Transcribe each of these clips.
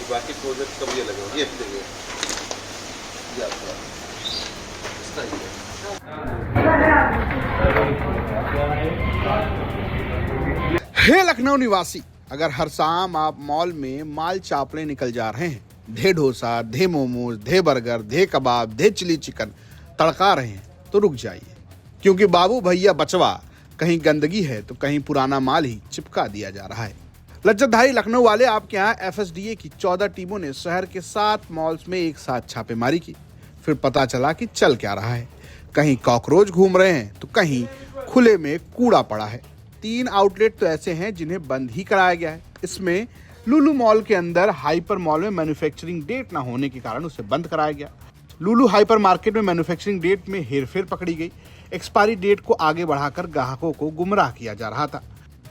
बाकी प्रोजेक्ट कब ये लगेगा? ये देखिए, ये आपका इस तरह ही है। हे लखनऊ निवासी, अगर हर शाम आप मॉल में माल चापड़े निकल जा रहे हैं, धे डोसा, धे मोमोज, धे बर्गर, धे कबाब, धे चिली चिकन तड़का रहे हैं, तो रुक जाइए, क्योंकि बाबू भैया बचवा कहीं गंदगी है तो कहीं पुराना माल ही चिपका दिया जा रहा है। लज्जतधारी लखनऊ वाले, आपके यहाँ FSDA की 14 टीमों ने शहर के 7 मॉल्स में एक साथ छापेमारी की। फिर पता चला कि चल क्या रहा है। कहीं कॉकरोच घूम रहे हैं तो कहीं खुले में कूड़ा पड़ा है। 3 आउटलेट तो ऐसे हैं जिन्हें बंद ही कराया गया है। इसमें लुलु मॉल के अंदर हाइपर मॉल में मैन्युफैक्चरिंग डेट ना होने के कारण उसे बंद कराया गया। लुलु हाइपर मार्केट में मैन्युफैक्चरिंग डेट में हेरफेर पकड़ी गई। एक्सपायरी डेट को आगे बढ़ाकर ग्राहकों को गुमराह किया जा रहा था।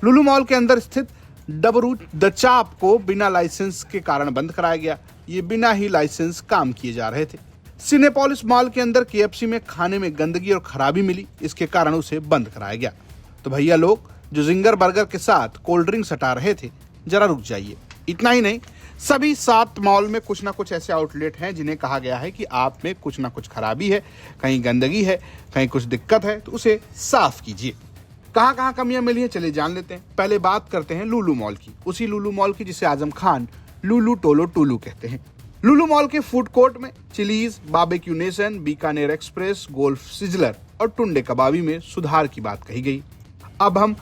लुलु मॉल के अंदर स्थित डबरू द चाप को बिना लाइसेंस के कारण बंद कराया गया। ये बिना ही लाइसेंस काम किए जा रहे थे। सिनेपोलिस मॉल के अंदर KFC में खाने में गंदगी और खराबी मिली, इसके कारण उसे बंद कराया गया। तो भैया लोग जो जिंगर बर्गर के साथ कोल्ड ड्रिंक सटा रहे थे, जरा रुक जाइए। इतना ही नहीं, सभी 7 मॉल में कुछ ना कुछ ऐसे आउटलेट हैं जिन्हें कहा गया है कि आप में कुछ ना कुछ खराबी है, कहीं गंदगी है, कहीं कुछ दिक्कत है, तो उसे साफ कीजिए। कहाँ कहाँ कमियां मिली हैं, चलिए जान लेते हैं। पहले बात करते हैं लुलु मॉल की, उसी लुलु मॉल की जिसे आजम खान लुलु टोलो टुलु कहते हैं। लुलु मॉल के फूड कोर्ट में chillies, Barbeque Nation, Bikaner express, golf sizzler और टुंडे कबाबी में सुधार की बात कही गई। अब हम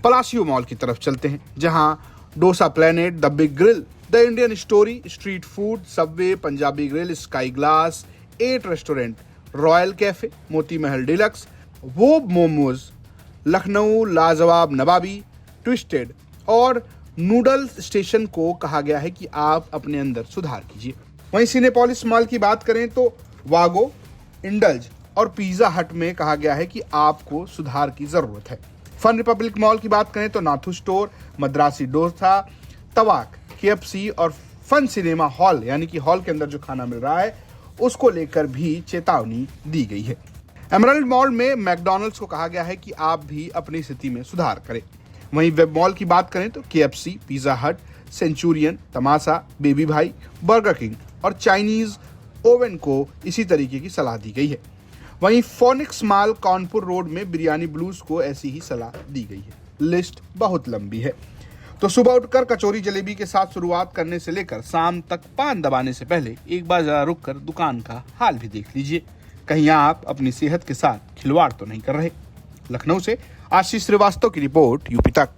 पलासियो मॉल की तरफ चलते हैं, जहां dosa planet, the big grill, the Indian story, street food, Subway, Punjabi grill, sky glass, 8 restaurant, royal cafe, Moti Mahal deluxe, वो मोमोज, लखनऊ लाजवाब नवाबी, ट्विस्टेड और नूडल स्टेशन को कहा गया है कि आप अपने अंदर सुधार कीजिए। वहीं सिनेपोलिस मॉल की बात करें तो वागो, इंडल्ज और पिज्जा हट में कहा गया है कि आपको सुधार की जरूरत है। फन रिपब्लिक मॉल की बात करें तो नाथू स्टोर, मद्रासी डोसा, तवाक, KFC और फन सिनेमा हॉल यानी कि हॉल के अंदर जो खाना मिल रहा है उसको लेकर भी चेतावनी दी गई है। एमराल्ड मॉल में मैकडॉनल्ड्स को कहा गया है कि आप भी अपनी स्थिति में सुधार करें। वहीं वेब मॉल की बात करें तो KFC, पिज्जा हट, सेंचुरियन, तमाशा, बेबी भाई, बर्गर किंग और चाइनीज ओवन को इसी तरीके की सलाह दी गई है। वहीं फोनिक्स मॉल कानपुर रोड में बिरयानी ब्लूज को ऐसी ही सलाह दी गई है। लिस्ट बहुत लंबी है, तो सुबह उठकर कचौरी जलेबी के साथ शुरुआत करने से लेकर शाम तक पान दबाने से पहले एक बार जरा रुककर दुकान का हाल भी देख लीजिए, कहीं आप अपनी सेहत के साथ खिलवाड़ तो नहीं कर रहे। लखनऊ से आशीष श्रीवास्तव की रिपोर्ट, यूपी तक।